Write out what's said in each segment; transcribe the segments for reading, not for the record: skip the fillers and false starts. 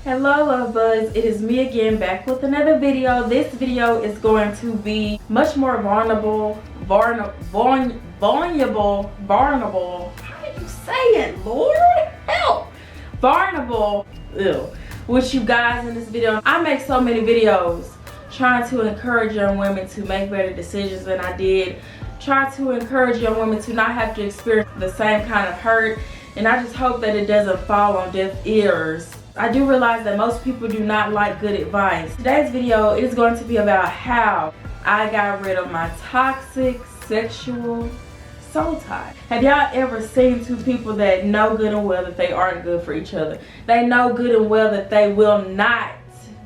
Hello love bugs, it is me again, back with another video. This video is going to be much more vulnerable. How do you say it, Lord? Help! Vulnerable with you guys in this video. I make so many videos trying to encourage young women to make better decisions than I did. Try to encourage young women to not have to experience the same kind of hurt, and I just hope that it doesn't fall on deaf ears. I do realize that most people do not like good advice. Today's video is going to be about how I got rid of my toxic sexual soul tie. Have y'all ever seen two people that know good and well that they aren't good for each other? They know good and well that they will not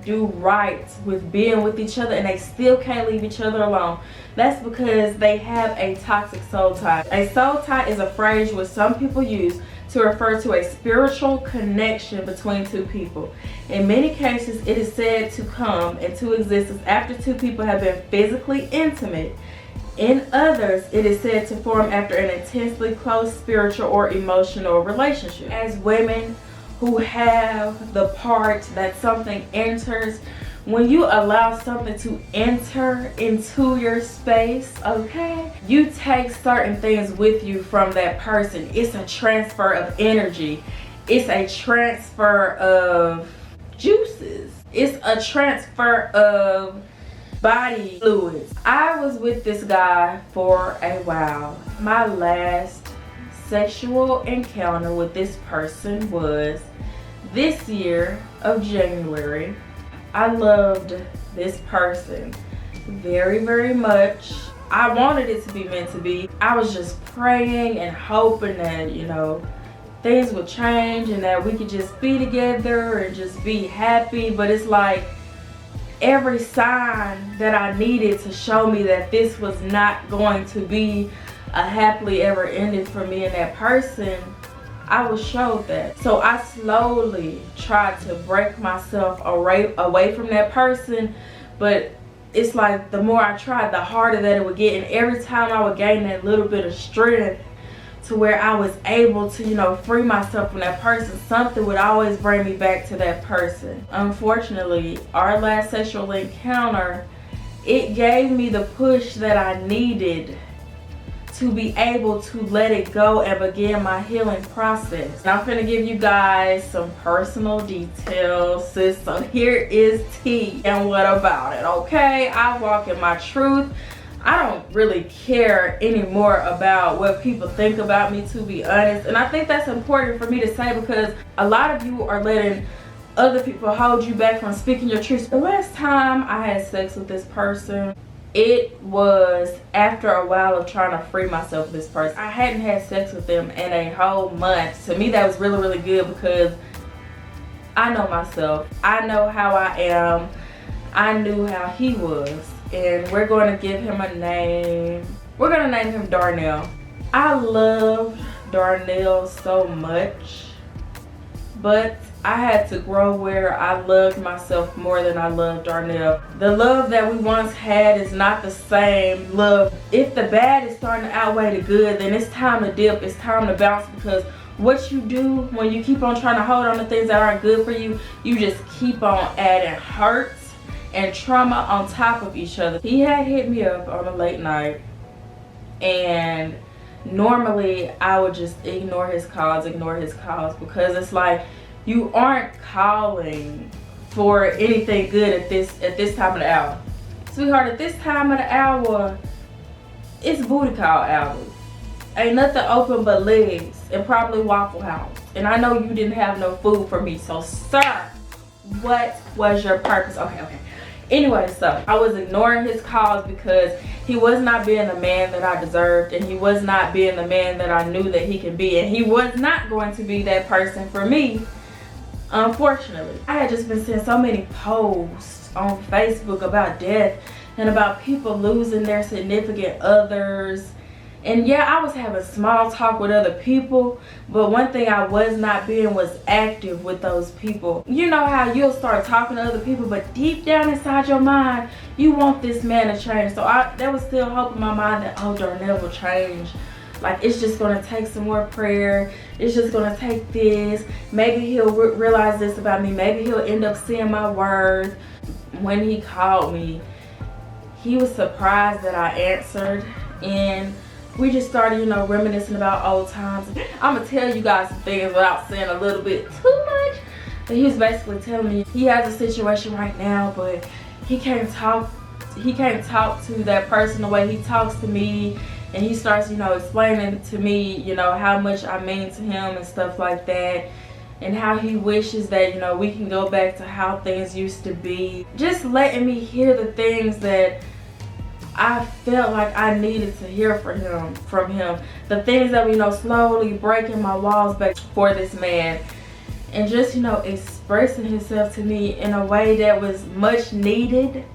do right with being with each other, and they still can't leave each other alone. That's because they have a toxic soul tie. A soul tie is a phrase which some people use to refer to a spiritual connection between two people. In many cases, it is said to come into existence after two people have been physically intimate. In others, it is said to form after an intensely close spiritual or emotional relationship. As women who have the part that something enters, when you allow something to enter into your space, okay, you take certain things with you from that person. It's a transfer of energy. It's a transfer of juices. It's a transfer of body fluids. I was with this guy for a while. My last sexual encounter with this person was this year of January. I loved this person very, very much. I wanted it to be meant to be. I was just praying and hoping that, you know, things would change and that we could just be together and just be happy. But it's like every sign that I needed to show me that this was not going to be a happily ever ending for me and that person, I was showed that. So I slowly tried to break myself away from that person, but it's like the more I tried, the harder that it would get. And every time I would gain that little bit of strength to where I was able to, you know, free myself from that person, something would always bring me back to that person. Unfortunately, our last sexual encounter, it gave me the push that I needed to be able to let it go and begin my healing process. And I'm gonna give you guys some personal details, sis. So here is tea. And what about it, okay? I walk in my truth. I don't really care anymore about what people think about me, to be honest. And I think that's important for me to say, because a lot of you are letting other people hold you back from speaking your truth. The last time I had sex with this person, it was after a while of trying to free myself with this person. I hadn't had sex with them in a whole month. To me, that was really, really good, because I know myself. I know how I am. I knew how he was. And we're going to give him a name. We're going to name him Darnell. I loved Darnell so much, but I had to grow where I loved myself more than I loved Darnell. The love that we once had is not the same love. If the bad is starting to outweigh the good, then it's time to dip. It's time to bounce, because what you do when you keep on trying to hold on to things that aren't good for you, you just keep on adding hurt and trauma on top of each other. He had hit me up on a late night, and normally I would just ignore his calls, because it's like, you aren't calling for anything good at this time of the hour. Sweetheart, at this time of the hour, it's booty call hours. Ain't nothing open but legs and probably Waffle House. And I know you didn't have no food for me, so sir, what was your purpose? Okay. Anyway, so I was ignoring his calls because he was not being the man that I deserved, and he was not being the man that I knew that he could be, and he was not going to be that person for me. Unfortunately, I had just been seeing so many posts on Facebook about death and about people losing their significant others. And yeah, I was having small talk with other people, but one thing I was not being was active with those people. You know how you'll start talking to other people, but deep down inside your mind, you want this man to change. So there was still hope in my mind that, oh, Darnell will change. Like, it's just gonna take some more prayer. It's just gonna take this. Maybe he'll realize this about me. Maybe he'll end up seeing my worth. When he called me, he was surprised that I answered, and we just started, you know, reminiscing about old times. I'm gonna tell you guys some things without saying a little bit too much. But he was basically telling me he has a situation right now, but he can't talk to that person the way he talks to me. And he starts, you know, explaining to me, you know, how much I mean to him and stuff like that. And how he wishes that, you know, we can go back to how things used to be. Just letting me hear the things that I felt like I needed to hear from him. The things that, you know, slowly breaking my walls back for this man. And just, you know, expressing himself to me in a way that was much needed.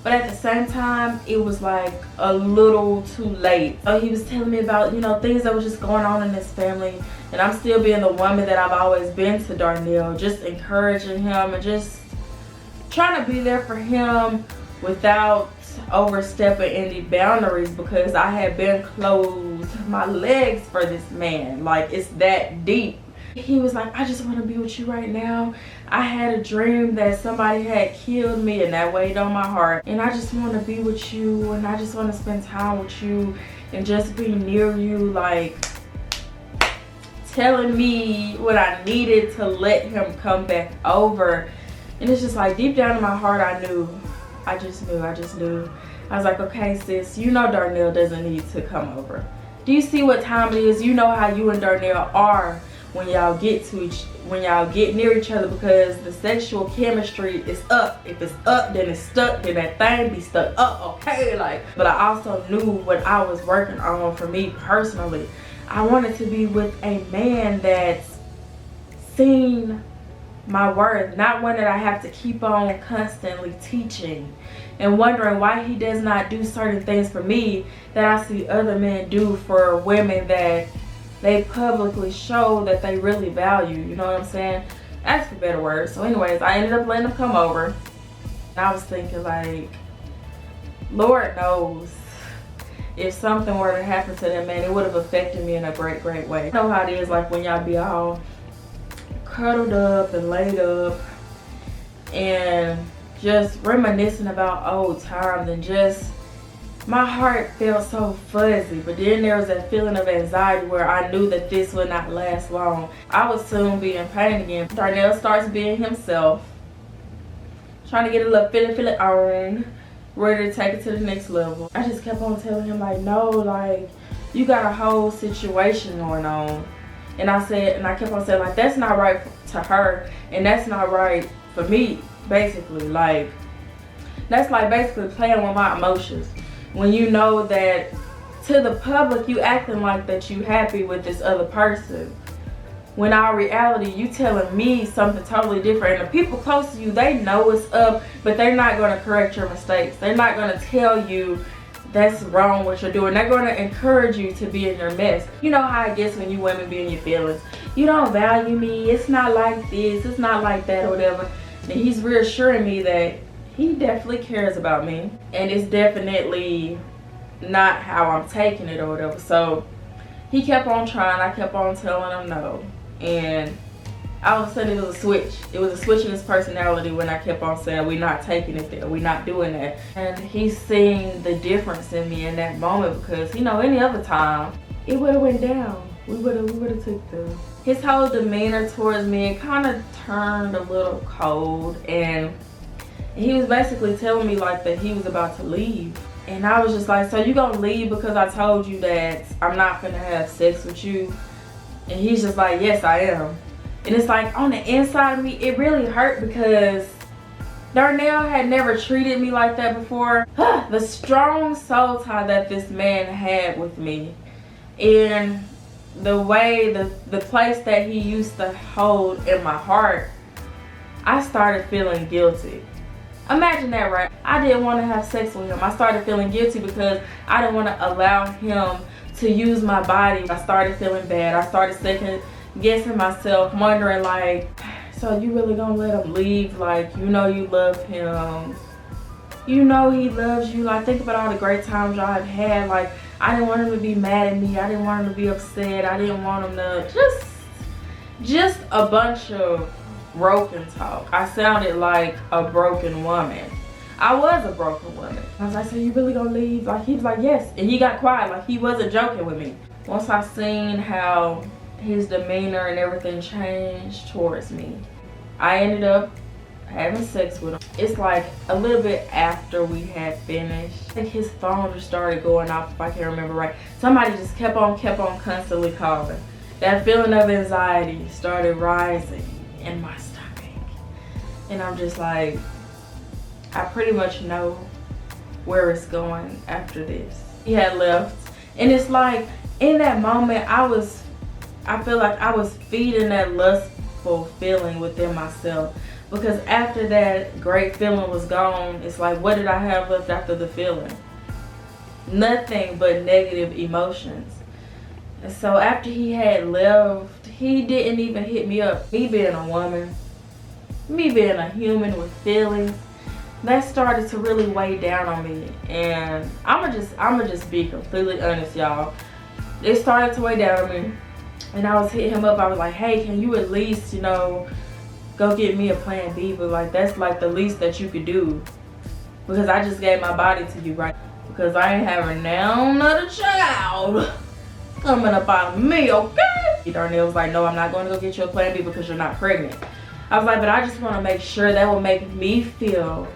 But at the same time, it was like a little too late. So he was telling me about, you know, things that was just going on in his family. And I'm still being the woman that I've always been to Darnell. Just encouraging him and just trying to be there for him without overstepping any boundaries, because I had been closed my legs for this man. Like, it's that deep. He was like, I just want to be with you right now. I had a dream that somebody had killed me, and that weighed on my heart. And I just want to be with you, and I just want to spend time with you and just be near you. Like, telling me what I needed to let him come back over. And it's just like, deep down in my heart, I knew. I just knew. I was like, okay, sis, you know Darnell doesn't need to come over. Do you see what time it is? You know how you and Darnell are when y'all get near each other, because the sexual chemistry is up. If it's up, then it's stuck, then that thing be stuck up, okay? Like, but I also knew what I was working on for me personally. I wanted to be with a man that's seen my worth, not one that I have to keep on constantly teaching and wondering why he does not do certain things for me that I see other men do for women that they publicly show that they really value. You know what I'm saying? That's for better words. So anyways, I ended up letting him come over. And I was thinking, like, Lord knows, if something were to happen to that man, it would have affected me in a great way. You know how it is, like, when y'all be all cuddled up and laid up and just reminiscing about old times, and just my heart felt so fuzzy. But then there was that feeling of anxiety where I knew that this would not last long. I would soon be in pain again. Darnell starts being himself, trying to get a little feeling on, ready to take it to the next level. I just kept on telling him, like, no, like, you got a whole situation going on. And I kept on saying, like, that's not right to her, and that's not right for me, basically. Like, that's like basically playing with my emotions. When you know that to the public you acting like that you happy with this other person, when our reality you telling me something totally different. And the people close to you, they know it's up, but they're not going to correct your mistakes. They're not going to tell you that's wrong what you're doing. They're going to encourage you to be in your mess. You know how it gets when you women be in your feelings. You don't value me, it's not like this, it's not like that, or whatever. And he's reassuring me that he definitely cares about me, and it's definitely not how I'm taking it or whatever. So he kept on trying. I kept on telling him no, and all of a sudden it was a switch. It was a switch in his personality when I kept on saying, we're not taking it there, we're not doing that. And he's seeing the difference in me in that moment, because, you know, any other time it would have went down. We would have took the. His whole demeanor towards me, it kind of turned a little cold, and he was basically telling me, like, that he was about to leave. And I was just like, so you gonna leave because I told you that I'm not gonna have sex with you? And he's just like, yes, I am. And it's like, on the inside of me, it really hurt, because Darnell had never treated me like that before. The strong soul tie that this man had with me, and the way, the place that he used to hold in my heart, I started feeling guilty. Imagine that, right? I didn't want to have sex with him. I started feeling guilty because I didn't want to allow him to use my body. I started feeling bad. I started second guessing myself, wondering, like, so you really gonna let him leave? Like, you know you love him. You know he loves you. Like, think about all the great times y'all have had. Like, I didn't want him to be mad at me. I didn't want him to be upset. I didn't want him to just a bunch of broken talk. I sounded like a broken woman. I was a broken woman. I was like, so you really gonna leave? Like, he was like, yes. And he got quiet, like he wasn't joking with me. Once I seen how his demeanor and everything changed towards me, I ended up having sex with him. It's like a little bit after we had finished, I think his phone just started going off, if I can't remember right. Somebody just kept on constantly calling. That feeling of anxiety started rising in my stomach. And I'm just like, I pretty much know where it's going after this. He had left. And it's like, in that moment, I feel like I was feeding that lustful feeling within myself. Because after that great feeling was gone, it's like, what did I have left after the feeling? Nothing but negative emotions. And so after he had left, he didn't even hit me up. Me being a woman, me being a human with feelings, that started to really weigh down on me. And I'ma just be completely honest, y'all. It started to weigh down on me. And I was hitting him up. I was like, hey, can you at least, go get me a plan B? But like, that's like the least that you could do. Because I just gave my body to you, right? Because I ain't having now another child coming up out of me, okay? Darnell was like, no, I'm not going to go get you a plan B because you're not pregnant. I was like, but I just want to make sure that will make me feel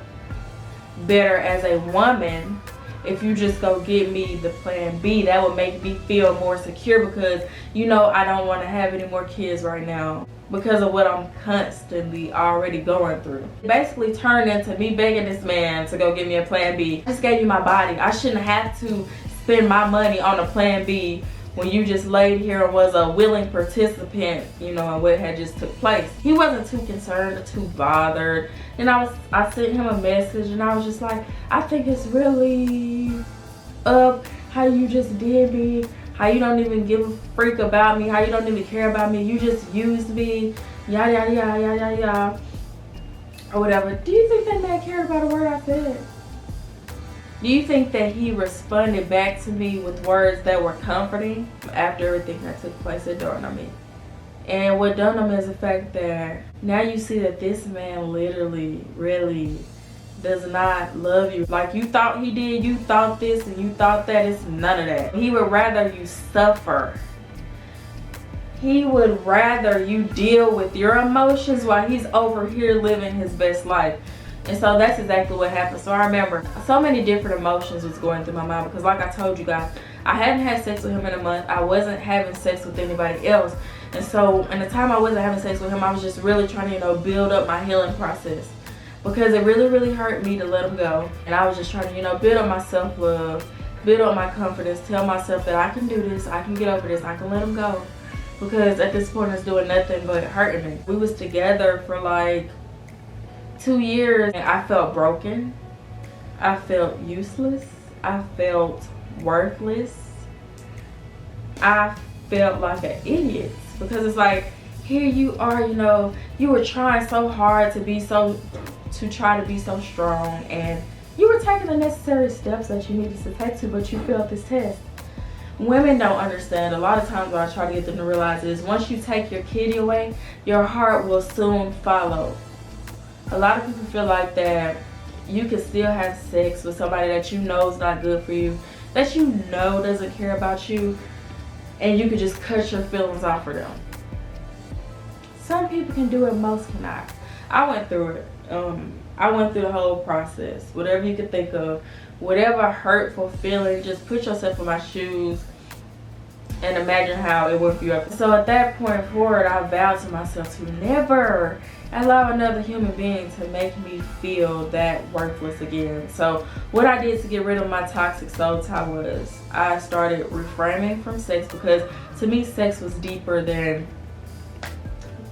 better as a woman. If you just go get me the plan B, that would make me feel more secure, because I don't want to have any more kids right now because of what I'm constantly already going through. It basically turned into me begging this man to go get me a plan B. I just gave you my body. I shouldn't have to spend my money on a plan B when you just laid here and was a willing participant, in what had just took place. He wasn't too concerned or too bothered. And I sent him a message and I was just like, I think it's really up how you just did me, how you don't even give a freak about me, how you don't even care about me, you just used me, yada yada yada yada yada, or whatever. Do you think that man cared about a word I said? Do you think that he responded back to me with words that were comforting? After everything that took place, it dawned on me. And what dawned on me is the fact that now you see that this man literally, really does not love you. Like you thought he did, you thought this and you thought that. It's none of that. He would rather you suffer. He would rather you deal with your emotions while he's over here living his best life. And so that's exactly what happened. So I remember so many different emotions was going through my mind, because like I told you guys, I hadn't had sex with him in a month. I wasn't having sex with anybody else. And so in the time I wasn't having sex with him, I was just really trying to, build up my healing process, because it really, really hurt me to let him go. And I was just trying to, build up my self-love, build up my confidence, tell myself that I can do this, I can get over this, I can let him go. Because at this point it's doing nothing but hurting me. We was together for like 2 years and I felt broken. I felt useless. I felt worthless. I felt like an idiot, because it's like, here you are, you were trying so hard to try to be so strong, and you were taking the necessary steps that you needed to take but you failed this test. Women don't understand. A lot of times what I try to get them to realize is, once you take your kitty away, your heart will soon follow. A lot of people feel like that you can still have sex with somebody that you know is not good for you, that you know doesn't care about you, and you could just cut your feelings off for them. Some people can do it, most cannot. I went through it. I went through the whole process. Whatever you could think of, whatever hurtful feeling, just put yourself in my shoes and imagine how it went for you. So at that point forward, I vowed to myself to never allow another human being to make me feel that worthless again. So what I did to get rid of my toxic soul tie was I started refraining from sex, because to me sex was deeper than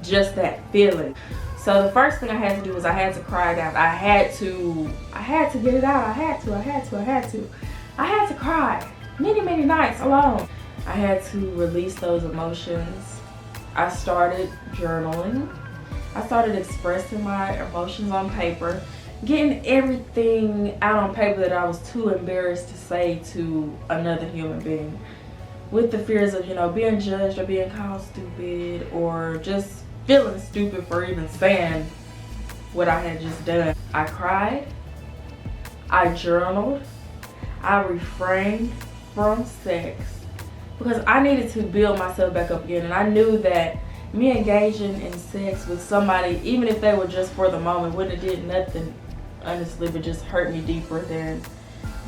just that feeling. So the first thing I had to do was I had to cry it out. I had to get it out. I had to cry many nights alone. I had to release those emotions. I started journaling. I started expressing my emotions on paper, getting everything out on paper that I was too embarrassed to say to another human being, with the fears of, you know, being judged or being called stupid, or just feeling stupid for even saying what I had just done. I cried, I journaled, I refrained from sex because I needed to build myself back up again. And I knew that me engaging in sex with somebody, even if they were just for the moment, wouldn't have did nothing, honestly, but just hurt me deeper than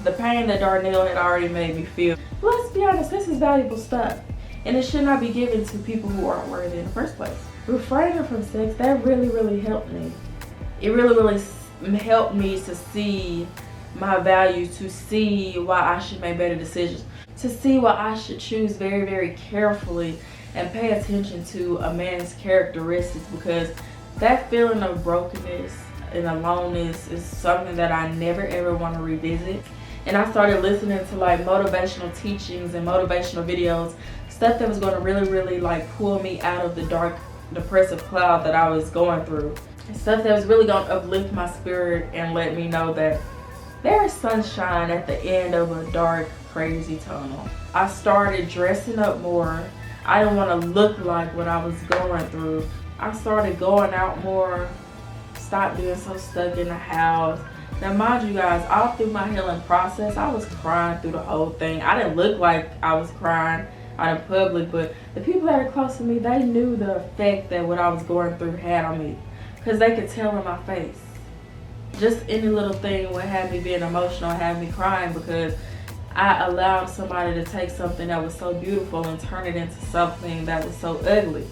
the pain that Darnell had already made me feel. But let's be honest, this is valuable stuff, and it should not be given to people who aren't worthy in the first place. Refraining from sex, that really helped me. It really helped me to see my value, to see why I should make better decisions, to see why I should choose very carefully and pay attention to a man's characteristics, because that feeling of brokenness and aloneness is something that I never ever want to revisit. And I started listening to like motivational teachings and motivational videos, stuff that was going to really like pull me out of the dark, depressive cloud that I was going through. Stuff that was really going to uplift my spirit and let me know that there is sunshine at the end of a dark, crazy tunnel. I started dressing up more. I didn't want to look like what I was going through. I started going out more, stopped being so stuck in the house. Now mind you guys, all through my healing process, I was crying through the whole thing. I didn't look like I was crying out in public, but the people that are close to me, they knew the effect that what I was going through had on me, because they could tell in my face. Just any little thing would have me being emotional, have me crying, because I allowed somebody to take something that was so beautiful and turn it into something that was so ugly.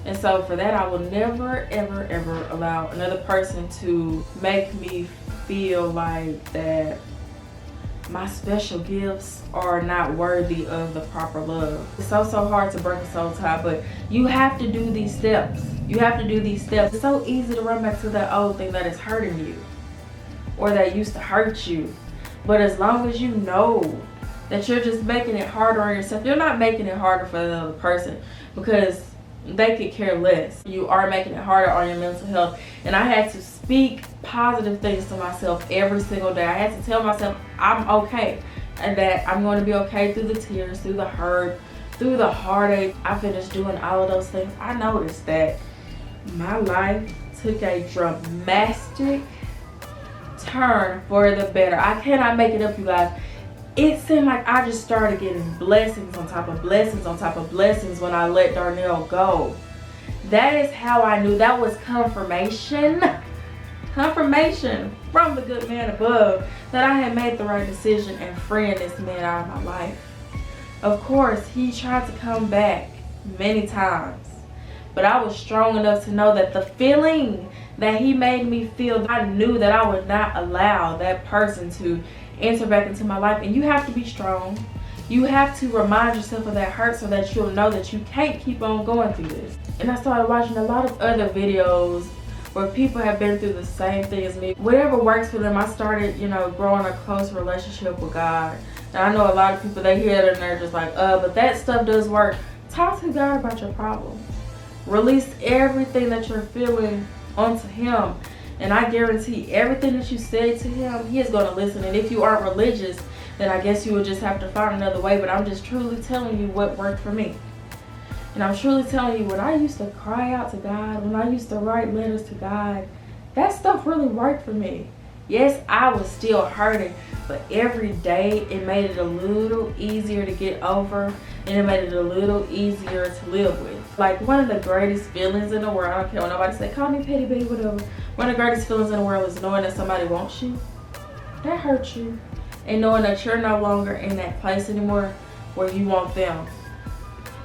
And so for that, I will never ever allow another person to make me feel like that my special gifts are not worthy of the proper love. It's so hard to break a soul tie, but you have to do these steps. You have to do these steps. It's so easy to run back to that old thing that is hurting you, or that used to hurt you. But as long as you know that you're just making it harder on yourself, you're not making it harder for the other person, because they could care less. You are making it harder on your mental health. And I had to speak positive things to myself every single day. I had to tell myself I'm okay, and that I'm going to be okay through the tears, through the hurt, through the heartache. I finished doing all of those things. I noticed that my life took a dramatic turn for the better. I cannot make it up, you guys. It seemed like I just started getting blessings on top of blessings on top of blessings when I let Darnell go. That is how I knew. That was confirmation from the good man above that I had made the right decision in freeing this man out of my life. Of course, he tried to come back many times, but I was strong enough to know that the feeling that he made me feel, I knew that I would not allow that person to enter back into my life. And you have to be strong. You have to remind yourself of that hurt so that you'll know that you can't keep on going through this. And I started watching a lot of other videos where people have been through the same thing as me. Whatever works for them. I started, you know, growing a close relationship with God. And I know a lot of people, they hear it and they're just like, but that stuff does work. Talk to God about your problems. Release everything that you're feeling onto Him. And I guarantee everything that you say to Him, He is going to listen. And if you aren't religious, then I guess you will just have to find another way. But I'm just truly telling you what worked for me. And I'm truly telling you, when I used to cry out to God, when I used to write letters to God, that stuff really worked for me. Yes, I was still hurting, but every day it made it a little easier to get over, and it made it a little easier to live with. Like, one of the greatest feelings in the world, I don't care what nobody say, call me petty baby, whatever. One of the greatest feelings in the world is knowing that somebody wants you. That hurts you. And knowing that you're no longer in that place anymore where you want them.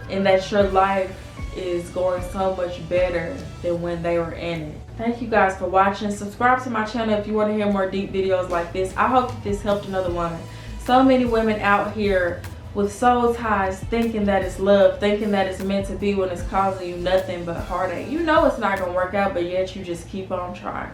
And that your life is going so much better than when they were in it. Thank you guys for watching. Subscribe to my channel if you want to hear more deep videos like this. I hope that this helped another woman. So many women out here with soul ties, thinking that it's love, thinking that it's meant to be, when it's causing you nothing but heartache. You know it's not going to work out, but yet you just keep on trying.